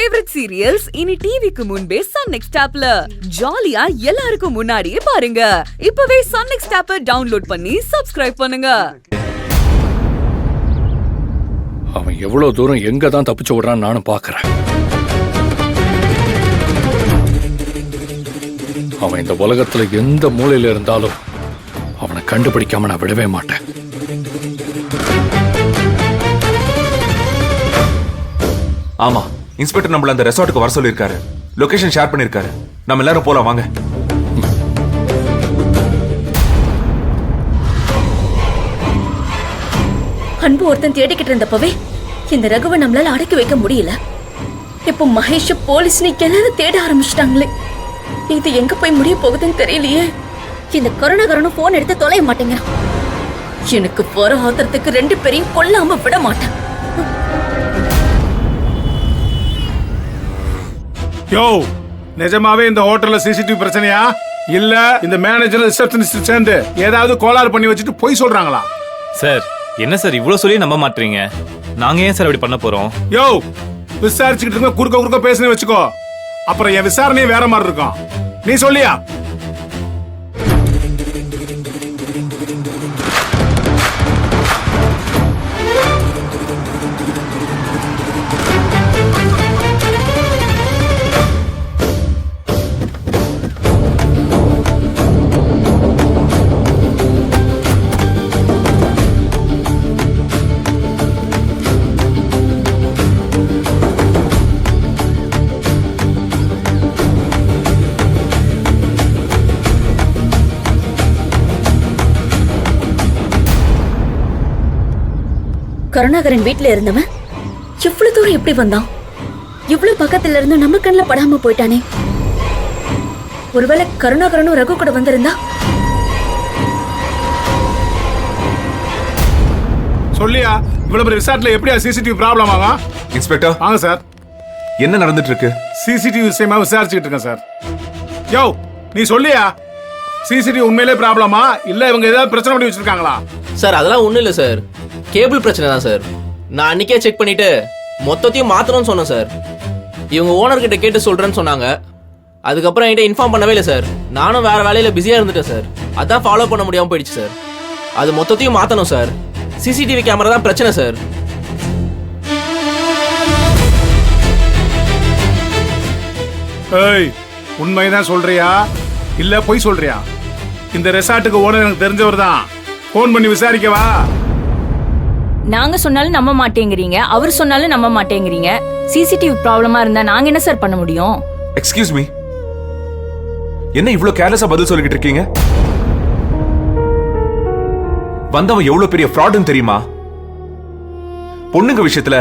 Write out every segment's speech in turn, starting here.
Favourite serials இனி டிவிக்கு முன்பே சன் நெக்ஸ்ட் ஆப்ல ஜாலியா எல்லாருக்கும் முன்னாடியே பாருங்க. இப்பவே சன் நெக்ஸ்ட் ஆப்பை டவுன்லோட் பண்ணி சப்ஸ்கிரைப் பண்ணுங்க. அவன் எவ்வளவு தூரம் எங்க தான் தப்பிச்சு விடுறான்னு நானும் பாக்குறேன். அவன் இந்த உலகத்துல எந்த மூலையில இருந்தாலும் அவனை கண்டுபிடிக்காம நான் விடவே மாட்டேன். ஆமா, இன்ஸ்பெக்டர் நம்மள அந்த ரெசார்ட்டுக்கு வர சொல்லிருக்காரு. லொகேஷன் ஷேர் பண்ணிருக்காரு. நம்ம எல்லாரும் போலாம் வாங்க. அன்பு ஒருத்தன் தேடிக்கிட்டு இருந்தப்பவே இந்த ரகுவை நம்மளால அடக்கி வைக்க முடியல. இப்போ மகேஷ் போலீஸ்னு எல்லாரும் தேட ஆரம்பிச்சிட்டாங்களே. இது எங்க போய் முடிய போகுதுன்னு தெரியலையே. இந்த கருணாகரனும் போன் எடுத்து தொலைய மாட்டேங்கிறான். எனக்கு போற ஆத்திரத்துக்கு ரெண்டு பேரையும் கொல்லாம விட மாட்டேன். யோ, நிஜமாவே இந்த ஹோட்டல்ல சிசிடிவி பிரச்சனையா இல்ல இந்த மேனேஜர் ரிசப்ஷனிஸ்ட் சேர்ந்து ஏதாவது கோளாறு பண்ணி வச்சுட்டு போய் சொல்றாங்களா? சார் என்ன சார் இவ்வளவு சொல்லி நம்ப மாட்டீங்க? நாங்க ஏன் சார் அப்படி பண்ண போறோம்? யோ, விசாரிச்சுக்கிட்டு இருக்க குறுக்க பேசுன்னு வச்சுக்கோ, அப்புறம் என் விசாரணையே வேற மாதிரி இருக்கும். நீ சொல்லியா? கருணாகரன் வீட்டுல இருந்தவன் இவ்வளவு தூரம் எப்படி வந்தான்? இவ்வளவு பக்கத்துல இருந்து நம்ம கண்ணுல படாம போயிட்டானே. ஒருவேளை கருணாகரனும் ரகு கூட வந்திருந்தா? சொல்லியா? இவ்வளவு பெரிய ரிசார்ட்ல எப்படியா சிசிடிவி ப்ராப்ளம் ஆகும்? இன்ஸ்பெக்டர் வாங்க சார். என்ன நடந்துட்டு இருக்கு? சிசிடிவி விஷயமா விசாரிச்சுக்கிட்டு இருக்கேன் சார். யோ, நீ சொல்லியா? சிசிடிவி உண்மையிலே ப்ராப்ளமா இல்ல இவங்க ஏதாவது பிரச்சனை பண்ணி வச்சிருக்காங்களா? சார் அதெல்லாம் ஒண்ணும் இல்ல சார், கேபிள் பிரச்சனை தான் சார். நான் அன்னைக்கே செக் பண்ணிட்டு மொத்தத்தையும் மாத்தணும்னு சொன்னேன் சார். இவங்க ஓனர் கிட்ட கேட்டு சொல்றேன்னு சொன்னாங்க. அதுக்கப்புறம் என்கிட்ட இன்ஃபார்ம் பண்ணவே இல்லை சார். நானும் வேற வேலையில பிஸியா இருந்துட்டேன் சார். அதான் ஃபாலோ பண்ண முடியாம போயிடுச்சு சார். அது மொத்தத்தையும் மாத்தணும் சார். சிசிடிவி கேமரா தான் பிரச்சனை சார். ஏய், உண்மைதான் சொல்றியா இல்ல பொய் சொல்றியா? இந்த ரெசார்ட்டுக்கு ஓனர் எனக்கு தெரிஞ்சவர் தான். போன் பண்ணி விசாரிக்கவா? நாங்க சொன்னாலும் நம்ப மாட்டேங்கிறீங்க, அவர் சொன்னாலும் நம்ப மாட்டேங்கிறீங்க. சிசிடிவி ப்ராப்ளமா இருந்தா நாங்க என்ன சார் பண்ண முடியும்? எக்ஸ்கியூஸ் மீ, என்ன இவ்வளவு கேர்லெஸ்ஸா பதில் சொல்லிக்கிட்டு இருக்கீங்க? வந்தவன் எவ்வளவு பெரிய ஃப்ராட்னு தெரியுமா? பொண்ணுங்க விஷயத்துல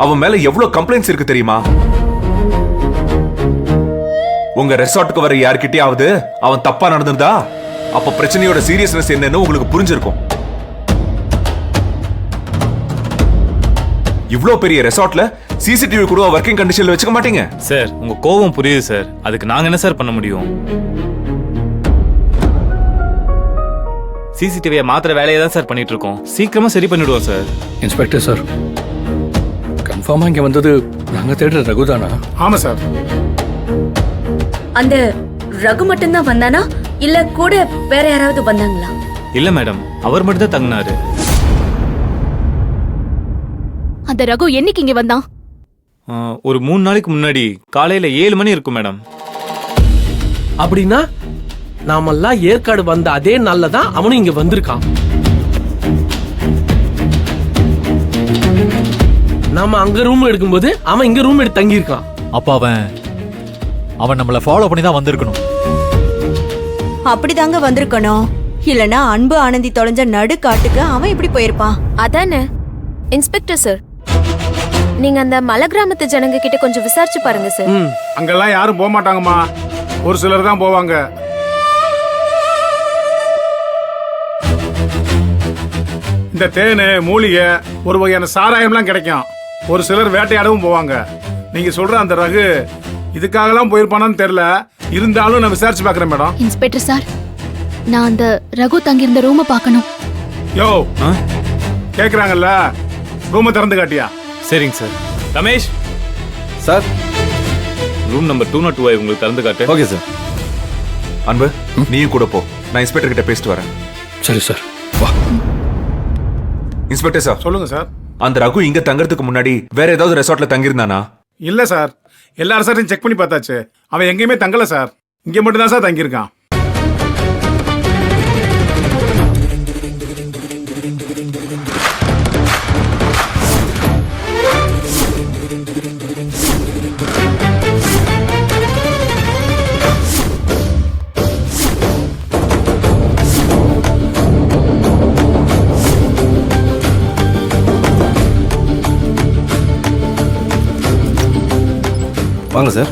அவன் மேல எவ்வளவு கம்ப்ளைண்ட்ஸ் இருக்கு தெரியுமா? உங்க ரெசார்ட்டுக்கு வர யார்கிட்டயாவது அவன் தப்பா நடந்திருந்தா அப்ப பிரச்சனையோட சீரியஸ்னஸ் என்னன்னு உங்களுக்கு புரிஞ்சிருக்கும். இவ்ளோ பெரிய ரெசார்ட்ல சிசிடிவி கூட வர்க்கிங் கண்டிஷன்ல வச்சுக்க மாட்டீங்க சார். உங்க கோபம் புரியுது சார், அதுக்கு நாங்க என்ன சார் பண்ண முடியும்? சிசிடிவியை மாத்திர வேலையை தான் சார் பண்ணிட்டு இருக்கோம். சீக்கிரமா சரி பண்ணிடுவோம் சார். இன்ஸ்பெக்டர் சார், கன்ஃபார்மா இங்க வந்தது நாங்க தேடுற ரகுதானா? ஆமா சார். அந்த ரகு மட்டும்தான் வந்தானா இல்ல கூட வேற யாராவது வந்தாங்களா? இல்ல மேடம், அவர் மட்டும் தான் தங்கினாரு. அந்த ரகு என்னைக்கு இங்க வந்தான்? ஒரு 3 நாளைக்கு முன்னாடி காலையில 7 மணி இருக்கும் மேடம். அப்படின்னா நாமெல்லாம் ஏற்காடு வந்த அதே நாள்ல தான் அவனும் இங்க வந்திருக்கான். நாம அங்க ரூம் எடுக்கும்போது அவன் இங்க ரூம் எடுத்து தங்கி இருக்கான். அப்ப அவன் நம்மள ஃபாலோ பண்ணி தான் வந்திருக்கணும். அப்படிதாங்க வந்திருக்கணும். இல்லனா அன்பு ஆனந்தி தொலைஞ்ச நடு காட்டுக்கு அவன் எப்படி போயிருப்பான்? அதானே இன்ஸ்பெக்டர் சார், நீங்க அந்த மலை கிராமத்து ஜனங்க கிட்ட கொஞ்சம் விசாரிச்சு பாருங்க சார். அங்கெல்லாம் யாரும் போக மாட்டாங்கம்மா, ஒரு சிலர் தான் போவாங்க. இந்த தேனு மூலிகை ஒரு வகையான சாராயம்லாம் கிடைக்கும். ஒரு சிலர் வேட்டையாடவும் போவாங்க. நீங்க சொல்ற அந்த ரகு இதுக்காகலாம் போயிருப்பானான்னு தெரியல. இருந்தாலும் நான் விசாரிச்சு பாக்குறேன் மேடம். இன்ஸ்பெக்டர் சார், நான் அந்த ரகு தங்கியிருந்த ரூமை பார்க்கணும். யோ, கேக்குறாங்கல்ல, ரூமை திறந்து காட்டியா? சரிங்க sir. Ramesh sir, room number 202 உங்களுக்கு திறந்து காட்டு. Okay sir. அன்பு நீயும் கூட போ, நான் இன்ஸ்பெக்டர் கிட்ட பேசிட்டு வரேன். சரி சார், வா. இன்ஸ்பெக்டர் சார், சொல்லுங்க சார். அந்த ரகு இங்க தங்கறதுக்கு முன்னாடி வேற ஏதாவது ரெசார்ட்ல தங்கியிருந்தானா? இல்ல சார், எல்லா ரெசார்ட்டையும் செக் பண்ணி பார்த்தாச்சு. அவன் எங்கேயுமே தங்கல சார், இங்க மட்டும் தான் சார் தங்கியிருக்கான். வாங்க சார்.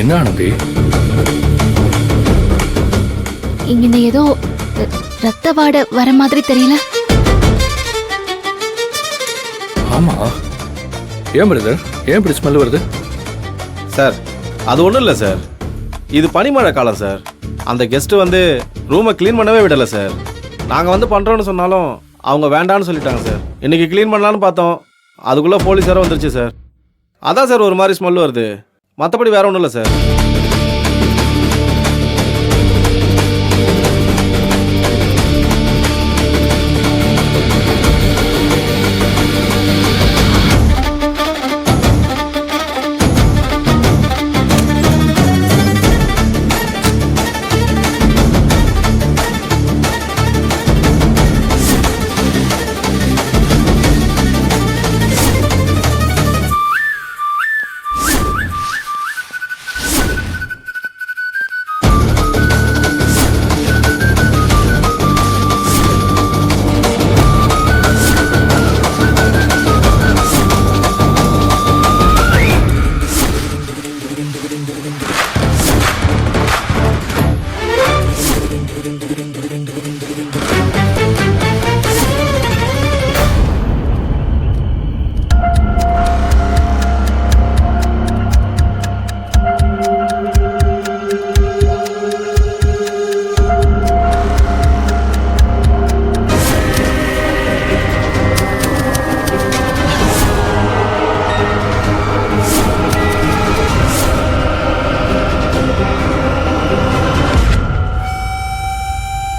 என்ன ஆனந்தி? இங்க ஏதோ ரத்த வாட வர மாதிரி தெரியல. ஆமா, ஏன் பிரதர், ஏன் இப்படி ஸ்மெல் வருது? சார் அது ஒன்றும் இல்லை சார், இது பனிமழை காலம் சார். அந்த கெஸ்ட்டு வந்து ரூமை க்ளீன் பண்ணவே விடலை சார். நாங்கள் வந்து பண்ணுறோன்னு சொன்னாலும் அவங்க வேண்டான்னு சொல்லிட்டாங்க சார். இன்றைக்கி க்ளீன் பண்ணலான்னு பார்த்தோம், அதுக்குள்ளே போலீஸ் வேறு வந்துருச்சு சார். அதான் சார் ஒரு மாதிரி ஸ்மெல் வருது, மற்றபடி வேற ஒன்றும் இல்லை சார்.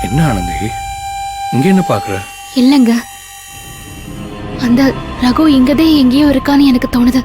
என்ன ஆனந்தி, இங்க என்ன பாக்குற? இல்லங்க, அந்த ரகு இங்கதே எங்கேயோ இருக்கான்னு எனக்கு தோணுது.